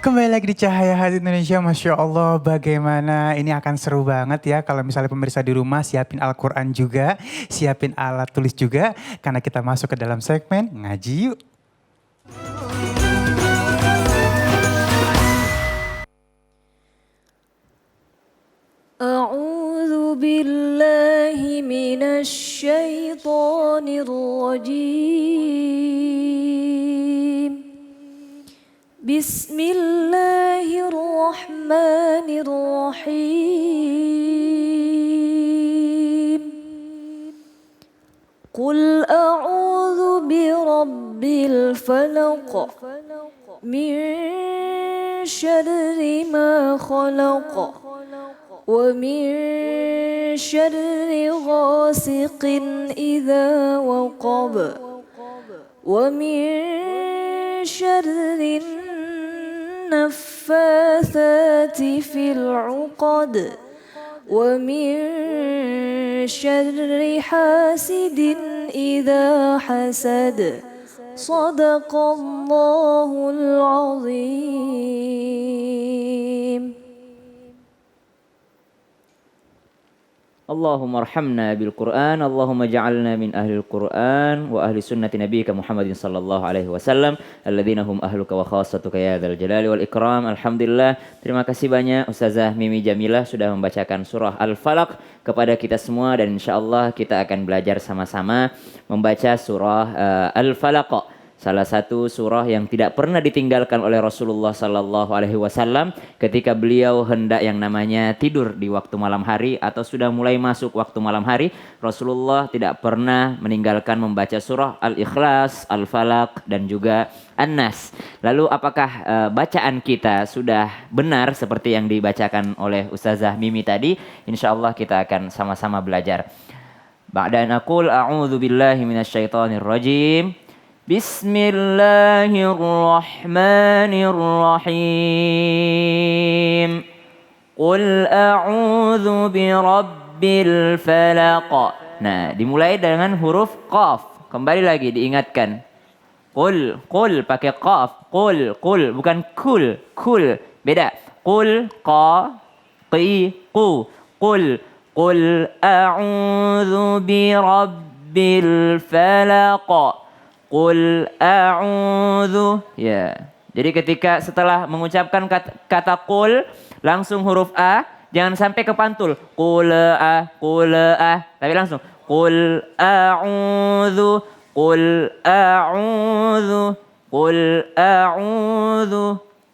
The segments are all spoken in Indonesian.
Kembali lagi di Cahaya Hati Indonesia, Masya Allah bagaimana ini akan seru banget ya. Kalau misalnya pemirsa di rumah siapin Al-Quran juga, siapin alat tulis juga. Karena kita masuk ke dalam segmen Ngaji Yuk. أعوذ بالله من الشيطان الرجيم بسم الله الرحمن الرحيم قل أعوذ برب الفلق من شر ما خلق ومن شر غاسق إذا وقب ومن شر النفاثات في العقد ومن شر حاسد إذا حسد صدق الله العظيم. Allahumma arhamna bil Qur'an, Allahumma ja'alna min ahlil Qur'an wa ahli sunnati nabiyyika Muhammadin sallallahu alaihi wasallam alladzina hum ahluka wa khassatuka ya dzal jalali wal ikram. Alhamdulillah, terima kasih banyak Ustazah Mimi Jamilah sudah membacakan surah Al-Falaq kepada kita semua dan insyaallah kita akan belajar sama-sama membaca surah Al-Falaq. Salah satu surah yang tidak pernah ditinggalkan oleh Rasulullah sallallahu alaihi wasallam ketika beliau hendak yang namanya tidur di waktu malam hari atau sudah mulai masuk waktu malam hari, Rasulullah tidak pernah meninggalkan membaca surah Al-Ikhlas, Al-Falaq dan juga An-Nas. Lalu apakah bacaan kita sudah benar seperti yang dibacakan oleh Ustazah Mimi tadi? Insyaallah kita akan sama-sama belajar. Ba'da an aqul a'udzu billahi minasyaitonir rajim. Bismillahirrahmanirrahim. Qul a'udzu birabbil falaq. Nah, dimulai dengan huruf qaf. Kembali lagi diingatkan. Qul pakai qaf. Qul bukan kul. Beda. Qul qa qi qu. Qul a'udzu birabbil falaq. Qul a'udzu. Ya. Jadi ketika setelah mengucapkan kata qul langsung huruf a, jangan sampai kepantul. Qul a. Tapi langsung qul a'udzu.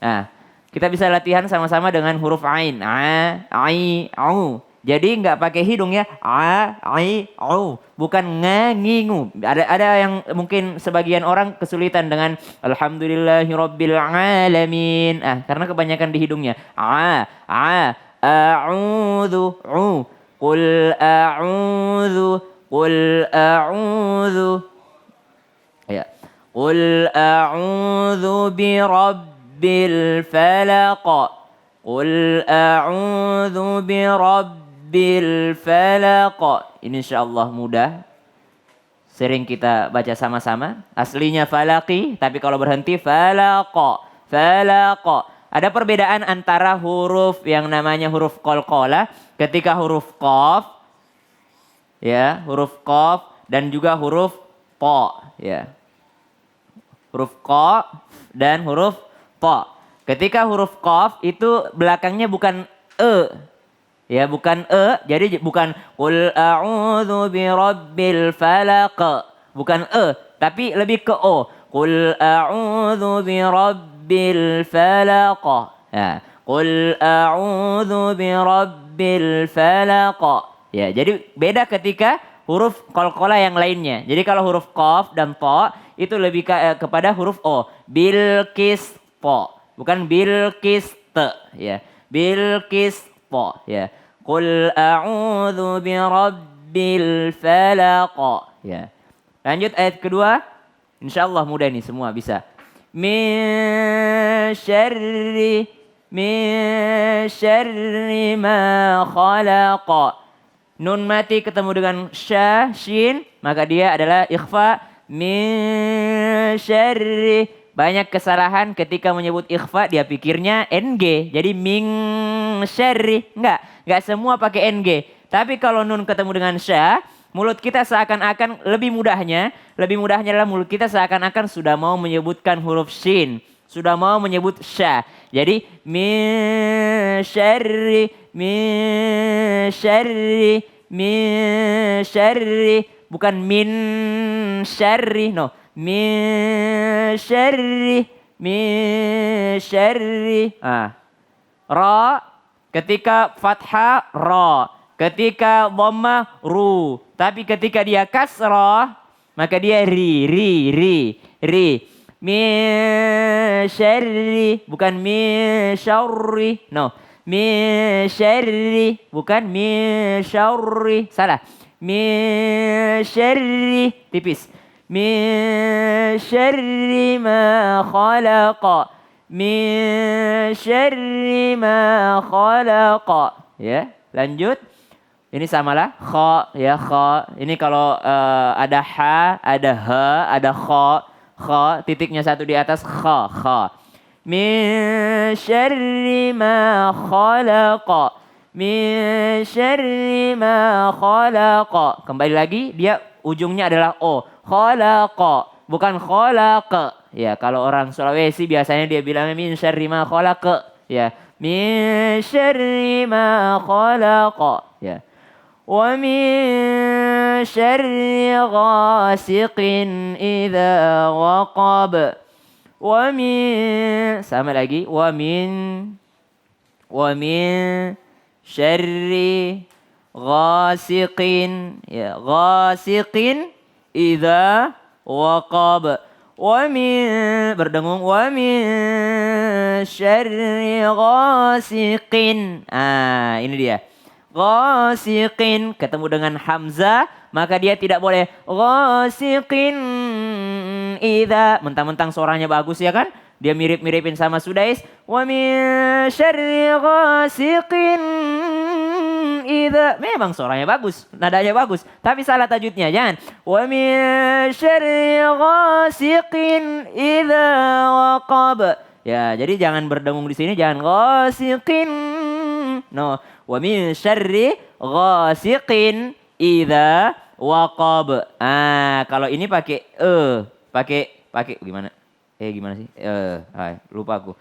Nah, kita bisa latihan sama-sama dengan huruf ain. A, ai, au. Jadi nggak pakai hidung ya. A, ai, au. Bukan ngangingu. Ada yang mungkin sebagian orang kesulitan dengan alhamdulillahirabbil alamin. Karena kebanyakan di hidungnya. A'udzu. Qul a'udzu. Ya. Qul a'udzu birabbil falaq. Qul a'udzu birabbil falaq. Ini insyaallah mudah. Sering kita baca sama-sama. Aslinya falaqi, tapi kalau berhenti falaq. Ada perbedaan antara huruf yang namanya huruf qalqalah ketika huruf qaf, ya, huruf qaf dan juga huruf qa, ya. Huruf qa dan huruf qa. Ketika huruf qaf itu belakangnya bukan ya, bukan jadi bukan qul a'udzu birabbil falaq, bukan tapi lebih ke o. Qul a'udzu birabbil falaq. Ya, qul a'udzu birabbil falaq. Ya, jadi beda ketika huruf qalqalah yang lainnya. Jadi kalau huruf qaf dan ta itu lebih kepada huruf o. Bilqis ta, bukan bilqis ta, ya. Bilqis ta, ya. Qul a'udzu birabbil falaq. Ya. Lanjut ayat kedua. Insyaallah mudah nih, semua bisa. Min syarri ma khalaq. Nun mati ketemu dengan shin, maka dia adalah ikhfa. Min syarri, Banyak kesalahan ketika menyebut ikhfa dia pikirnya NG. Jadi min syarri. Enggak semua pakai NG. Tapi kalau nun ketemu dengan sya, mulut kita seakan-akan lebih mudahnya adalah mulut kita seakan-akan sudah mau menyebutkan huruf shin. Sudah mau menyebut sya. Jadi min syarri, min syarri, min syarri. Bukan min syarri, no. Min syarri, min syarri. Ra ketika fathah ra, ketika dhamma ru. Tapi ketika dia kasrah maka dia ri. Min syarri, bukan min syarri. No. Min syarri, bukan min syarri. Salah. Min syarri, tipis. Min syarri ma khalaqa. Min syarri ma khalaqa. Ya, lanjut. Ini samalah kha, ya kha. Ini kalau ada ha, ada ha, ada kha. Kha, titiknya satu di atas kha. Min syarri ma khalaqa. Min syarri ma khalaqa. Kembali lagi, dia ujungnya adalah o. Khalaqa, bukan khalaqa. Ya, kalau orang Sulawesi biasanya dia bilangnya min syarri ma khalaqa. Ya, min syarri ma khalaqa. Ya. Wa min syarri ghasiqin idza waqab. Wa min, sama lagi, wa min syarri ghasiqin, ya, ghasiqin idza waqab. Wa min, berdengung, wa min syarri ghasiqin. Ini dia. Ghasiqin ketemu dengan hamzah, maka dia tidak boleh ghasiqin idza. Mentang-mentang suaranya bagus ya kan? Dia mirip-miripin sama Sudais. Wa min syarri ghasiqin idza. Memang suaranya bagus, nadanya bagus, tapi salah tajwidnya. Jangan. Wa min syarri ghasiqin idza waqab. Ya, jadi jangan berdengung di sini, jangan ghasiqin. No. Wa min syarri ghasiqin idza waqab. Kalau ini pakai pakai gimana? Gimana sih? Lupa aku.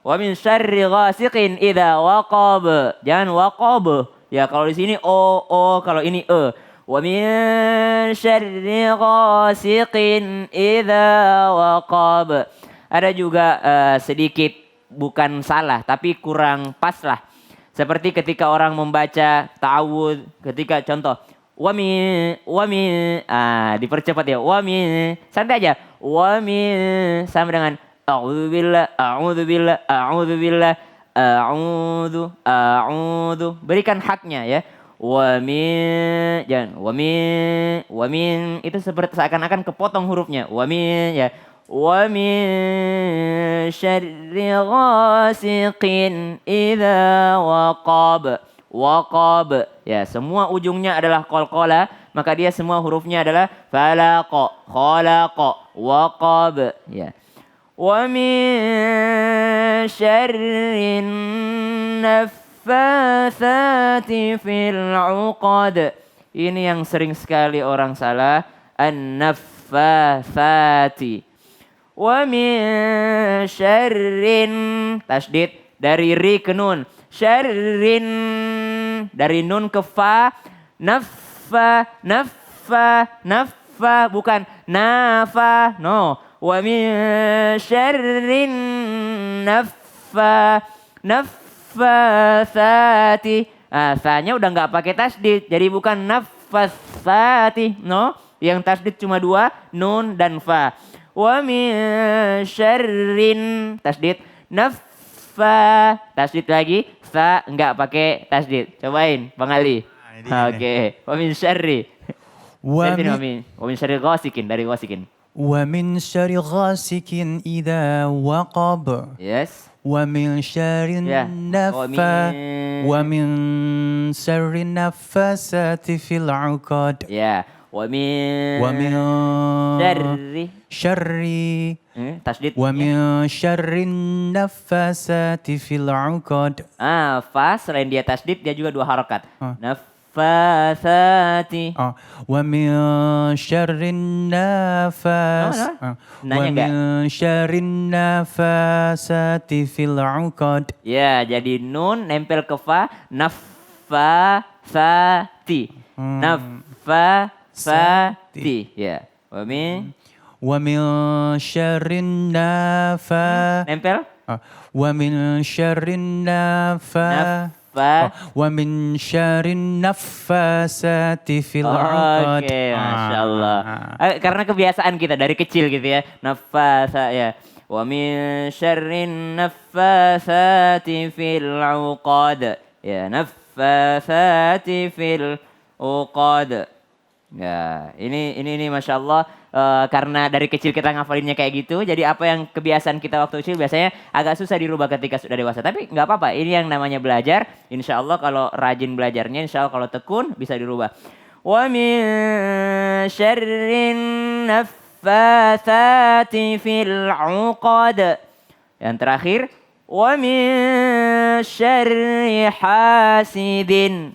Wa min syarri ghasiqin idza waqab. Jangan waqab. Ya, kalau di sini o, kalau ini Wa min syarri ghasiqin idza waqab. Ada juga sedikit bukan salah tapi kurang pas lah. Seperti ketika orang membaca ta'awud, ketika contoh wa min dipercepat ya, wa min, santai aja, wa min sama dengan a'udzubillah, a'udzu, berikan haknya ya. Wa min, jangan wa min itu seperti seakan-akan kepotong hurufnya. Wa min ya. Wa min syarri ghasiqin idza waqab. Waqab. Ya, semua ujungnya adalah qalqala, maka dia semua hurufnya adalah falaqa, khalaqa, waqab. Ya. Wa min syarrin naffatsati fil 'uqad. Ini yang sering sekali orang salah, an-naffatsati. Wa min syarrin, tasdid dari ri ke nun. Syarrin dari nun ke fa. Naffa, bukan nafa. No. Wa min syarrin naffatsati. Fa-nya udah nggak pakai tasdid, jadi bukan naffatsati. No. Yang tasdid cuma dua, nun dan fa. Wa min syarrin, tasdid naffa, tasdid lagi, fa enggak pakai tasdid. Cobain Bang Ali. Oke. Wa min syarri. Wa min syarri ghasikin, dari ghasikin. Wa min syarri ghasikin idza waqab. Yes. Wa min syarri wa min syarri naffasati fil 'uqad. Ya. Wa min Wa min syarri. syarri Tasdid. wa min syarrin naffasati fil 'uqad. Fa selain dia tasdid dia juga 2 harakat. Naffasati. Oh, wa min syarrin nafas. Kenapa? Wa Nanya nggak? min syarrin nafasati fil 'uqad. Ya, jadi nun nempel ke fa, naffasati. Naffasati. Ya. Wa min syarrin Nempel? wa min syarrin wa min syarrin naffasati fil 'uqad. Oke, Masya Allah. Karena kebiasaan kita dari kecil gitu ya. Nafasa ya. Wa min syarrin naffasati fil 'uqad. Ya, naffasati fil 'uqad. Ya, ini Masya Allah. Karena dari kecil kita ngafalinnya kayak gitu, jadi apa yang kebiasaan kita waktu kecil biasanya agak susah dirubah ketika sudah dewasa. Tapi nggak apa-apa, ini yang namanya belajar. Insya Allah kalau rajin belajarnya, insya Allah kalau tekun bisa dirubah. Wa min syarrin naffatsati fil 'uqad. Yang terakhir, wa min syarri hasidin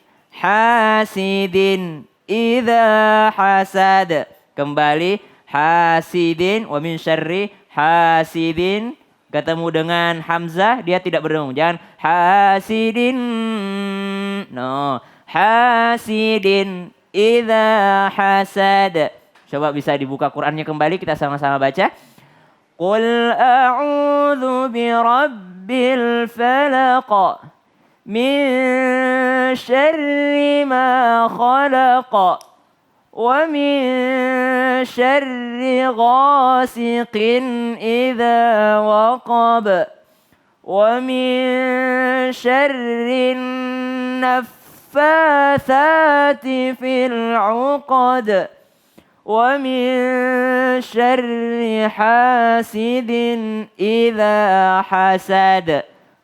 idza hasad. Kembali hasidin, wa min syarri hasidin ketemu dengan hamzah dia tidak berdengung. Jangan hasidin. No, hasidin idza hasad. Coba bisa dibuka Qur'annya kembali, kita sama-sama baca. Qul a'udzu birabbil falaq min syarri ma khalaq. ومن شر غاسق إذا وقب ومن شر النفاثات في العقد ومن شر حاسد إذا حسد.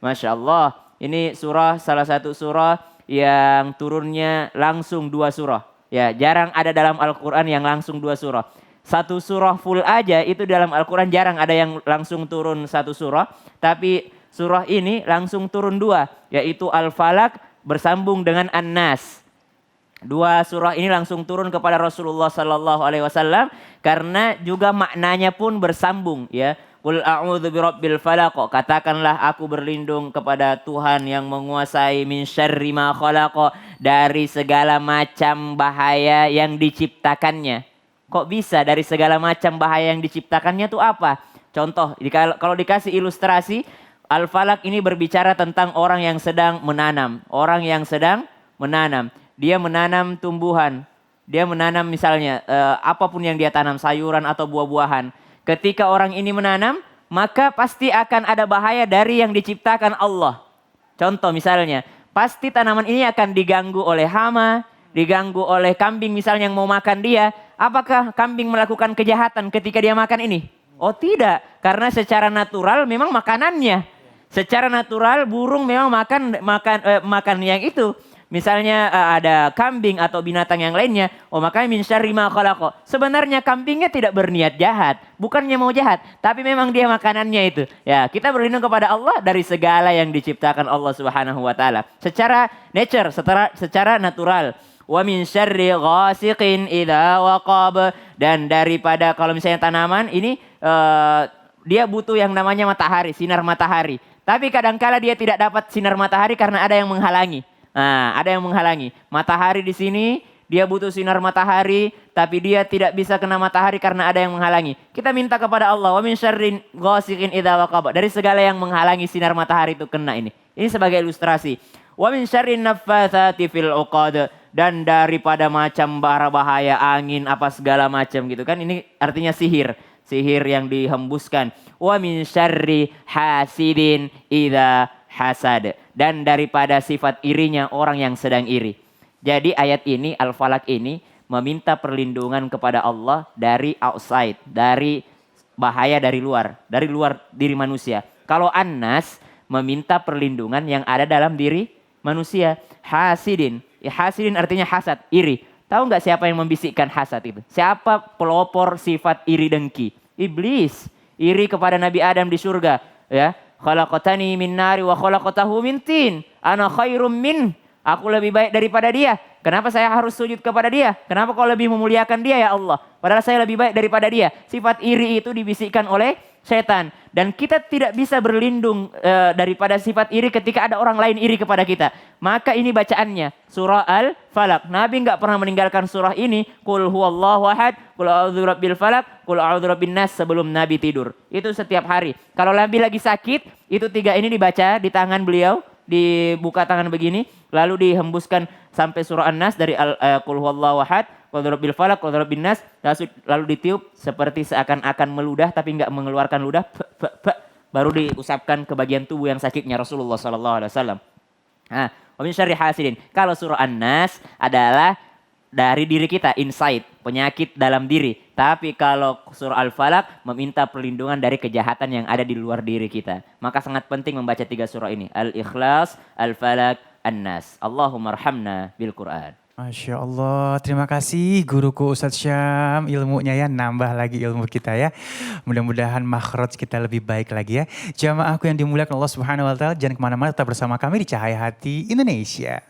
Masya Allah, ini salah satu surah yang turunnya langsung 2 surah. Ya, jarang ada dalam Al-Quran yang langsung 2 surah. 1 surah full aja itu dalam Al-Quran jarang ada yang langsung turun 1 surah. Tapi surah ini langsung turun 2, yaitu Al-Falaq bersambung dengan An-Nas. 2 surah ini langsung turun kepada Rasulullah Sallallahu Alaihi Wasallam karena juga maknanya pun bersambung. Ya, Qul a'udzu birabbil falaq. Katakanlah aku berlindung kepada Tuhan yang menguasai min syarri ma khalaq, dari segala macam bahaya yang diciptakannya. Kok bisa dari segala macam bahaya yang diciptakannya itu apa? Contoh, kalau dikasih ilustrasi, Al-Falaq ini berbicara tentang orang yang sedang menanam. Orang yang sedang menanam. Dia menanam tumbuhan. Dia menanam misalnya apapun yang dia tanam, sayuran atau buah-buahan. Ketika orang ini menanam, maka pasti akan ada bahaya dari yang diciptakan Allah. Contoh misalnya, pasti tanaman ini akan diganggu oleh hama, diganggu oleh kambing misalnya yang mau makan dia. Apakah kambing melakukan kejahatan ketika dia makan ini? Oh tidak, karena secara natural memang makanannya. Secara natural burung memang makan yang itu. Misalnya ada kambing atau binatang yang lainnya, oh makanya min syarri ma khalaq. Sebenarnya kambingnya tidak berniat jahat, bukannya mau jahat, tapi memang dia makanannya itu. Ya, kita berlindung kepada Allah dari segala yang diciptakan Allah Subhanahu wa taala. Secara nature, secara natural. Wa min syarri ghasiqin idza waqab, dan daripada kalau misalnya tanaman ini dia butuh yang namanya matahari, sinar matahari. Tapi kadangkala dia tidak dapat sinar matahari karena ada yang menghalangi. Nah, ada yang menghalangi. Matahari di sini, dia butuh sinar matahari, tapi dia tidak bisa kena matahari karena ada yang menghalangi. Kita minta kepada Allah, wa min syarrin ghasiqin idza waqab, dari segala yang menghalangi sinar matahari itu kena ini. Ini sebagai ilustrasi. Wa min syarrin naffatsati fil 'uqad, dan daripada macam bahaya angin apa segala macam gitu kan. Ini artinya sihir yang dihembuskan. Wa min syarri hasidin idza hasad, dan daripada sifat irinya orang yang sedang iri. Jadi ayat ini, Al-Falaq ini meminta perlindungan kepada Allah dari outside, dari bahaya dari luar diri manusia. Kalau An-Nas meminta perlindungan yang ada dalam diri manusia. Hasidin, hasidin artinya hasad, iri. Tahu nggak siapa yang membisikkan hasad itu? Siapa pelopor sifat iri dengki? Iblis. Iri kepada Nabi Adam di surga. Ya, khalaqatani min nari wa khalaqatahu min tin. Ana khairum min. Aku lebih baik daripada dia. Kenapa saya harus sujud kepada dia? Kenapa kau lebih memuliakan dia ya Allah? Padahal saya lebih baik daripada dia. Sifat iri itu dibisikkan oleh setan. Dan kita tidak bisa berlindung daripada sifat iri ketika ada orang lain iri kepada kita. Maka ini bacaannya. Surah Al-Falaq. Nabi nggak pernah meninggalkan surah ini. Qul huwallahu ahad. Qul a'udzu birabbil falaq. Qul a'udzu birabbin nas sebelum Nabi tidur. Itu setiap hari. Kalau Nabi lagi sakit, itu 3 ini dibaca di tangan beliau. Dibuka tangan begini. Lalu dihembuskan sampai surah An-Nas dari Qul huwallahu ahad. Qul a'udzu birabbil falaq. Qul a'udzu birabbin nas. Lalu ditiup seperti seakan-akan meludah tapi nggak mengeluarkan ludah. Baru diusapkan ke bagian tubuh yang sakitnya Rasulullah SAW. Nah, wa min syarri hasidin. Kalau surah An-Nas adalah dari diri kita, inside, penyakit dalam diri. Tapi kalau surah Al-Falaq meminta perlindungan dari kejahatan yang ada di luar diri kita. Maka sangat penting membaca 3 surah ini. Al-Ikhlas, Al-Falaq, An-Nas. Allahumma arhamna bil Quran. Masya Allah, terima kasih guruku Ustadz Syam, ilmunya ya, nambah lagi ilmu kita ya. Mudah-mudahan makhraj kita lebih baik lagi ya. Jamaahku yang dimuliakan Allah Subhanahu wa Ta'ala, jangan kemana-mana, tetap bersama kami di Cahaya Hati Indonesia.